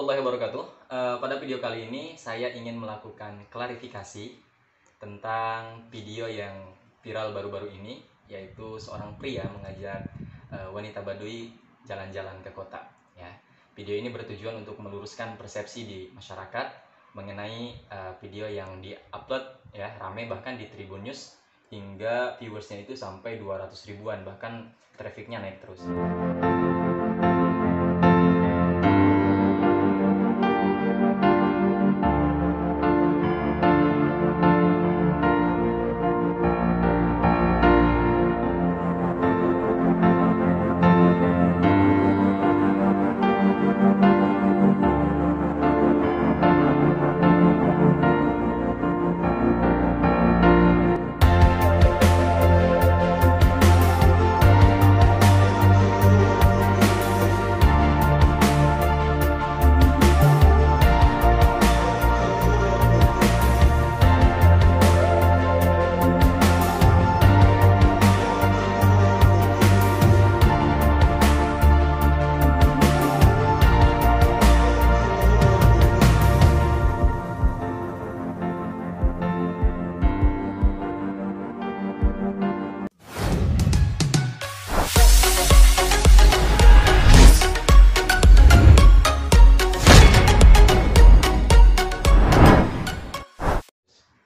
warahmatullahi wabarakatuh. Pada video kali ini saya ingin melakukan klarifikasi tentang video yang viral baru-baru ini, yaitu seorang pria mengajak wanita Baduy jalan-jalan ke kota. Ya, video ini bertujuan untuk meluruskan persepsi di masyarakat mengenai video yang diupload ya rame bahkan di Tribun News hingga viewersnya itu sampai 200 ribuan, bahkan trafficnya naik terus.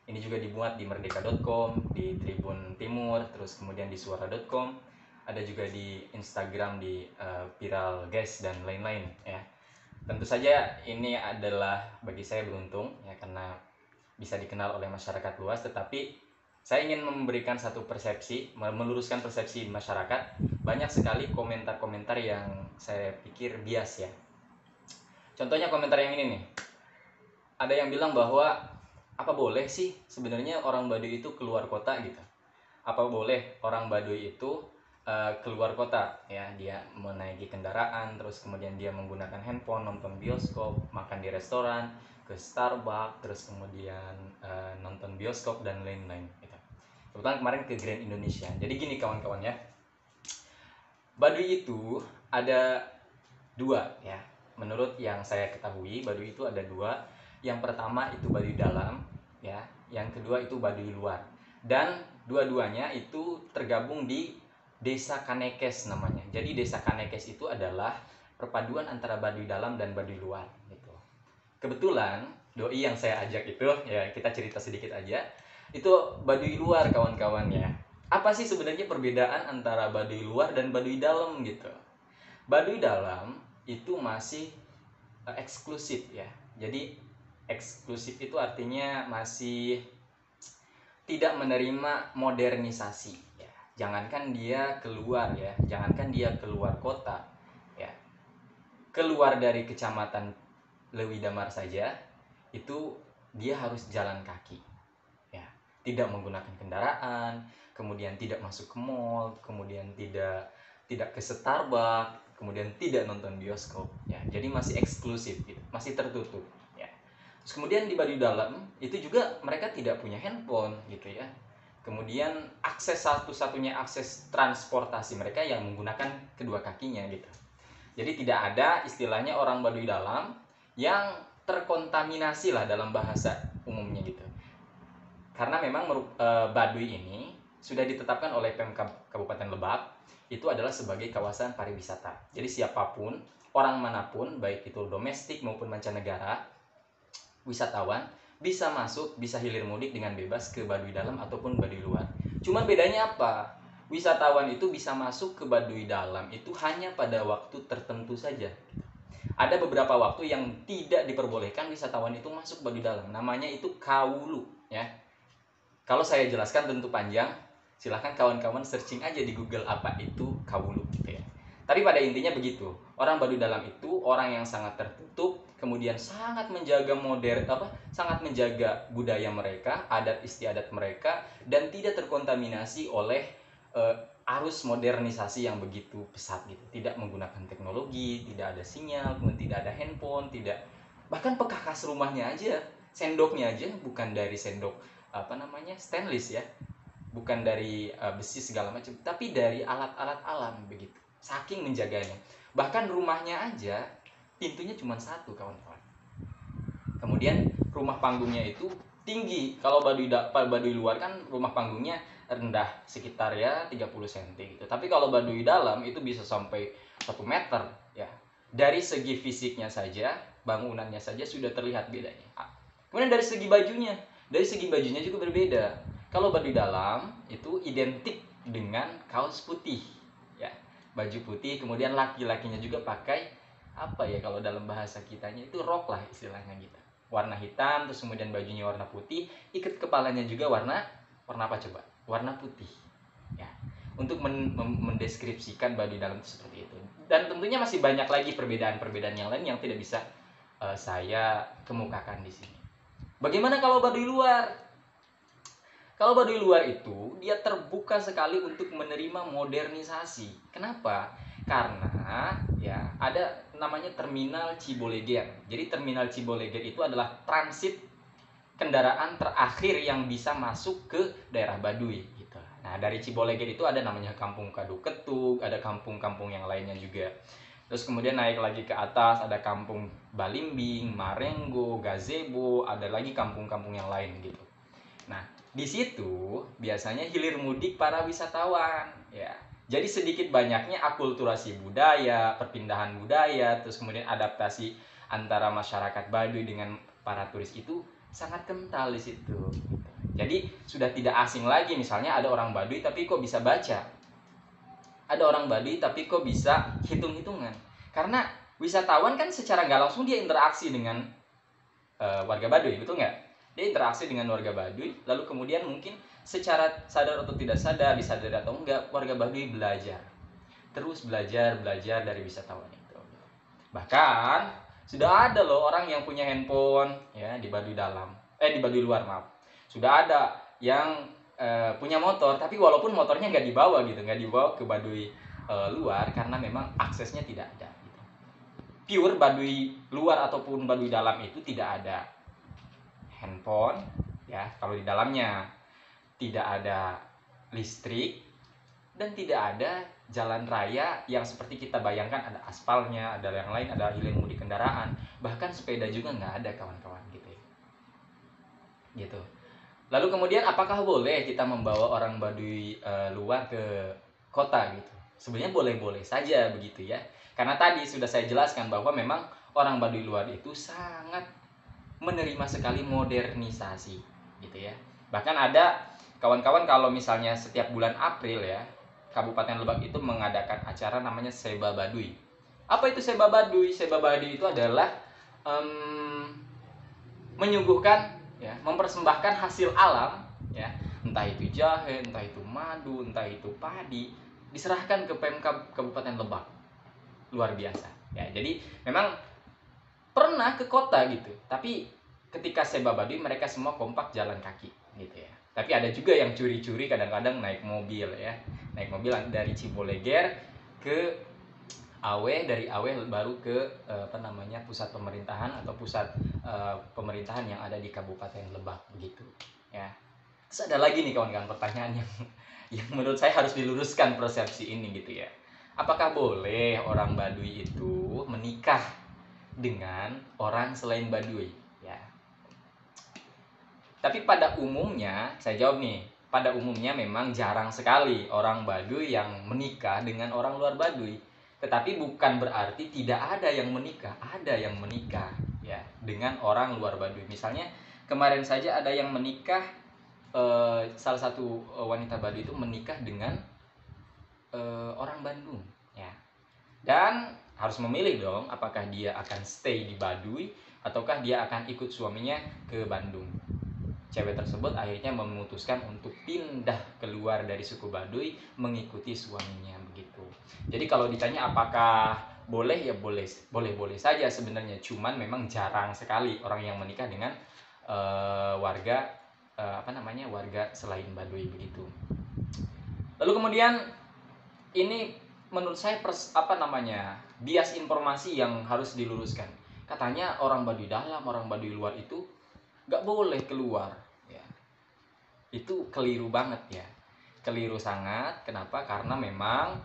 Ini juga dimuat di merdeka.com, di Tribun Timur, terus kemudian di suara.com, ada juga di Instagram di Viral Guys dan lain-lain ya. Tentu saja ini adalah bagi saya beruntung ya karena bisa dikenal oleh masyarakat luas, tetapi saya ingin memberikan satu persepsi, meluruskan persepsi masyarakat. Banyak sekali komentar-komentar yang saya pikir bias ya. Contohnya komentar yang ini nih. Ada yang bilang bahwa apa boleh sih sebenarnya orang Baduy itu keluar kota gitu? Apa boleh orang Baduy itu keluar kota ya, dia menaiki kendaraan, terus kemudian dia menggunakan handphone, nonton bioskop, makan di restoran, ke Starbucks, terus kemudian nonton bioskop dan lain-lain gitu. Kebetulan kemarin ke Grand Indonesia. Jadi gini kawan-kawan ya, Baduy itu ada dua ya. Menurut yang saya ketahui, Baduy itu ada dua. Yang pertama itu Baduy dalam ya, yang kedua itu Baduy luar. Dan dua-duanya itu tergabung di Desa Kanekes namanya. Jadi Desa Kanekes itu adalah perpaduan antara Baduy dalam dan Baduy luar gitu. Kebetulan doi yang saya ajak itu ya, kita cerita sedikit aja, itu Baduy luar kawan-kawan ya. Apa sih sebenarnya perbedaan antara Baduy luar dan Baduy dalam gitu? Baduy dalam itu masih eksklusif ya. Jadi eksklusif itu artinya masih tidak menerima modernisasi ya. Jangankan dia keluar ya, jangankan dia keluar kota ya, keluar dari kecamatan Lewi Damar saja itu dia harus jalan kaki ya, tidak menggunakan kendaraan, kemudian tidak masuk ke mall, kemudian tidak ke Starbucks, kemudian tidak nonton bioskop ya. Jadi masih eksklusif gitu, masih tertutup ya. Terus kemudian di Baduy dalam itu juga mereka tidak punya handphone gitu ya. Kemudian akses satu-satunya akses transportasi mereka yang menggunakan kedua kakinya gitu. Jadi tidak ada istilahnya orang Baduy dalam yang terkontaminasi lah dalam bahasa umumnya gitu. Karena memang Baduy ini sudah ditetapkan oleh Pemkab Kabupaten Lebak itu adalah sebagai kawasan pariwisata. Jadi siapapun, orang manapun, baik itu domestik maupun mancanegara, wisatawan bisa masuk, bisa hilir mudik dengan bebas ke Baduy dalam ataupun Baduy luar. Cuman bedanya apa? Wisatawan itu bisa masuk ke Baduy dalam itu hanya pada waktu tertentu saja. Ada beberapa waktu yang tidak diperbolehkan wisatawan itu masuk Baduy dalam. Namanya itu kawulu ya. Kalau saya jelaskan tentu panjang, silahkan kawan-kawan searching aja di Google apa itu kawulu gitu ya. Tapi pada intinya begitu. Orang Baduy dalam itu orang yang sangat tertutup, kemudian sangat menjaga sangat menjaga budaya mereka, adat istiadat mereka, dan tidak terkontaminasi oleh arus modernisasi yang begitu pesat gitu. Tidak menggunakan teknologi, tidak ada sinyal, kemudian tidak ada handphone, tidak, bahkan pekakas rumahnya aja, sendoknya aja bukan dari sendok stainless ya, bukan dari besi segala macam, tapi dari alat-alat alam begitu. Saking menjaganya. Bahkan rumahnya aja pintunya cuma satu kawan-kawan. Kemudian rumah panggungnya itu tinggi. Kalau Baduy luar kan rumah panggungnya rendah sekitar ya 30 cm gitu. Tapi kalau Baduy dalam itu bisa sampai 1 meter ya. Dari segi fisiknya saja, bangunannya saja sudah terlihat bedanya. Kemudian dari segi bajunya juga berbeda. Kalau Baduy dalam itu identik dengan kaos putih ya, baju putih. Kemudian laki-lakinya juga pakai apa ya, kalau dalam bahasa kitanya itu rok lah istilahnya gitu, warna hitam, terus kemudian bajunya warna putih, ikat kepalanya juga warna apa coba, warna putih ya, untuk mendeskripsikan Baduy dalam itu seperti itu. Dan tentunya masih banyak lagi perbedaan-perbedaan yang lain yang tidak bisa saya kemukakan di sini. Bagaimana kalau Baduy luar? Kalau Baduy luar itu dia terbuka sekali untuk menerima modernisasi. Kenapa? Karena ya ada namanya terminal Ciboleger. Jadi terminal Ciboleger itu adalah transit kendaraan terakhir yang bisa masuk ke daerah Baduy gitu. Nah, dari Ciboleger itu ada namanya Kampung Kaduketuk, ada kampung-kampung yang lainnya juga. Terus kemudian naik lagi ke atas ada Kampung Balimbing, Marengo, Gazebo, ada lagi kampung-kampung yang lain gitu. Nah, di situ biasanya hilir mudik para wisatawan ya. Jadi sedikit banyaknya akulturasi budaya, perpindahan budaya, terus kemudian adaptasi antara masyarakat Baduy dengan para turis itu sangat kental di situ. Jadi sudah tidak asing lagi, misalnya ada orang Baduy tapi kok bisa baca, ada orang Baduy tapi kok bisa hitung-hitungan. Karena wisatawan kan secara nggak langsung dia interaksi dengan warga Baduy, betul nggak? Dia interaksi dengan warga Baduy, lalu kemudian mungkin secara sadar atau tidak sadar, disadari atau enggak, warga Baduy terus belajar dari wisatawan itu. Bahkan sudah ada loh orang yang punya handphone ya di Baduy di Baduy luar, maaf. Sudah ada yang punya motor, tapi walaupun motornya nggak dibawa ke Baduy luar karena memang aksesnya tidak ada gitu. Pure Baduy luar ataupun Baduy dalam itu tidak ada handphone ya, kalau di dalamnya tidak ada listrik dan tidak ada jalan raya yang seperti kita bayangkan ada aspalnya, ada yang lain, ada hilir mudik kendaraan, bahkan sepeda juga nggak ada kawan-kawan gitu ya. Gitu. Lalu kemudian apakah boleh kita membawa orang Baduy luar ke kota gitu? Sebenarnya boleh-boleh saja begitu ya. Karena tadi sudah saya jelaskan bahwa memang orang Baduy luar itu sangat menerima sekali modernisasi gitu ya. Bahkan ada kawan-kawan kalau misalnya setiap bulan April ya, Kabupaten Lebak itu mengadakan acara namanya Seba Baduy. Apa itu Seba Baduy? Seba Baduy itu adalah menyuguhkan ya, mempersembahkan hasil alam ya, entah itu jahe, entah itu madu, entah itu padi, diserahkan ke Pemkab Kabupaten Lebak. Luar biasa ya. Jadi memang pernah ke kota gitu, tapi ketika Seba Baduy mereka semua kompak jalan kaki gitu ya. Tapi ada juga yang curi-curi kadang-kadang naik mobil ya, naik mobil dari Ciboleger ke Awe, dari Awe baru ke pusat pemerintahan atau pusat pemerintahan yang ada di Kabupaten Lebak begitu ya. Terus ada lagi nih kawan-kawan pertanyaan yang menurut saya harus diluruskan persepsi ini gitu ya. Apakah boleh orang Baduy itu menikah dengan orang selain Baduy ya? Tapi pada umumnya saya jawab nih, pada umumnya memang jarang sekali orang Baduy yang menikah dengan orang luar Baduy. Tetapi bukan berarti tidak ada yang menikah, ada yang menikah ya dengan orang luar Baduy. Misalnya kemarin saja ada yang menikah, salah satu wanita Baduy itu menikah dengan orang Bandung ya. Dan harus memilih dong apakah dia akan stay di Baduy ataukah dia akan ikut suaminya ke Bandung. Cewek tersebut akhirnya memutuskan untuk pindah keluar dari suku Baduy mengikuti suaminya begitu. Jadi kalau ditanya apakah boleh, ya boleh saja sebenarnya, cuman memang jarang sekali orang yang menikah dengan warga warga selain Baduy begitu. Lalu kemudian ini menurut saya bias informasi yang harus diluruskan. Katanya orang Baduy dalam, orang Baduy luar itu nggak boleh keluar ya. Itu keliru banget ya, keliru sangat. Kenapa? Karena memang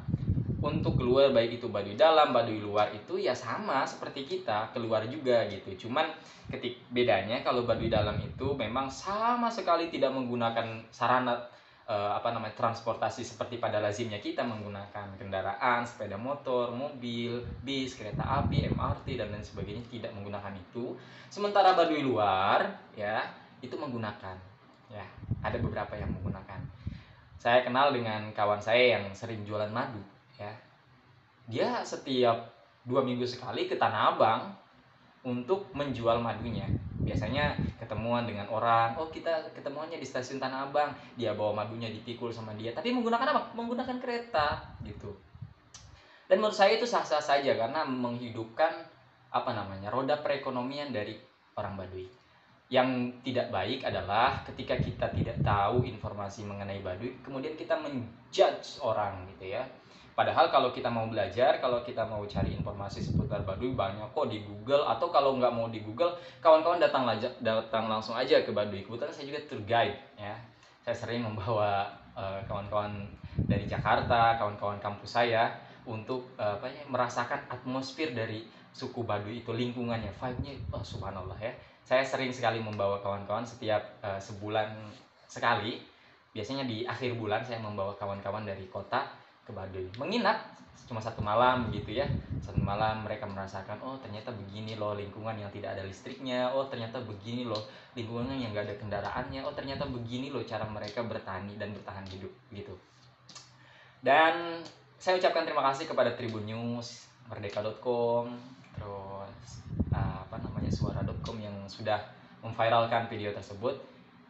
untuk keluar, baik itu Baduy dalam, Baduy luar, itu ya sama seperti kita keluar juga gitu. Cuman bedanya kalau Baduy dalam itu memang sama sekali tidak menggunakan sarana transportasi seperti pada lazimnya kita menggunakan kendaraan, sepeda motor, mobil, bis, kereta api, MRT dan lain sebagainya, tidak menggunakan itu. Sementara Baduy luar ya itu menggunakan, ya ada beberapa yang menggunakan. Saya kenal dengan kawan saya yang sering jualan madu, ya. Dia setiap 2 minggu sekali ke Tanah Abang untuk menjual madunya. Biasanya ketemuan dengan orang, oh kita ketemuannya di stasiun Tanah Abang, dia bawa madunya dipikul sama dia, tapi menggunakan apa? Menggunakan kereta gitu. Dan menurut saya itu sah-sah saja karena menghidupkan roda perekonomian dari orang Baduy. Yang tidak baik adalah ketika kita tidak tahu informasi mengenai Baduy, kemudian kita menjudge orang gitu ya. Padahal kalau kita mau belajar, kalau kita mau cari informasi seputar Baduy, banyak kok di Google. Atau kalau nggak mau di Google, kawan-kawan datang langsung aja ke Baduy. Kebetulan saya juga tour guide ya. Saya sering membawa kawan-kawan dari Jakarta, kawan-kawan kampus saya untuk merasakan atmosfer dari suku Baduy itu, lingkungannya, vibe-nya, subhanallah ya. Saya sering sekali membawa kawan-kawan setiap sebulan sekali. Biasanya di akhir bulan saya membawa kawan-kawan dari kota ke Baduy menginap cuma 1 malam begitu ya. 1 malam mereka merasakan, oh ternyata begini loh lingkungan yang tidak ada listriknya, oh ternyata begini loh lingkungan yang nggak ada kendaraannya, oh ternyata begini loh cara mereka bertani dan bertahan hidup gitu. Dan saya ucapkan terima kasih kepada Tribun News, Merdeka.com, terus Suara.com yang sudah memviralkan video tersebut.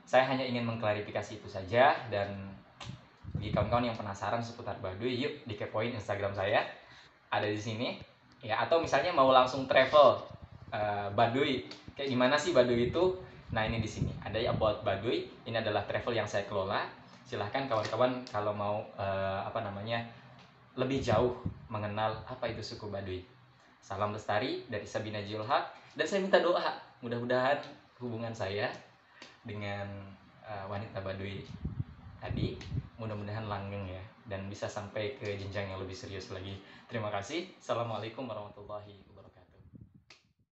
Saya hanya ingin mengklarifikasi itu saja, dan bagi kawan-kawan yang penasaran seputar Baduy, yuk dikepoin Instagram saya, ada di sini ya. Atau misalnya mau langsung travel Baduy, kayak gimana sih Baduy itu? Nah ini di sini ada About Baduy. Ini adalah travel yang saya kelola. Silahkan kawan-kawan kalau mau lebih jauh mengenal apa itu suku Baduy. Salam lestari dari Sabina Julhaq, dan saya minta doa mudah-mudahan hubungan saya dengan wanita Baduy tadi mudah-mudahan langgeng ya, dan bisa sampai ke jenjang yang lebih serius lagi. Terima kasih. Assalamualaikum warahmatullahi wabarakatuh.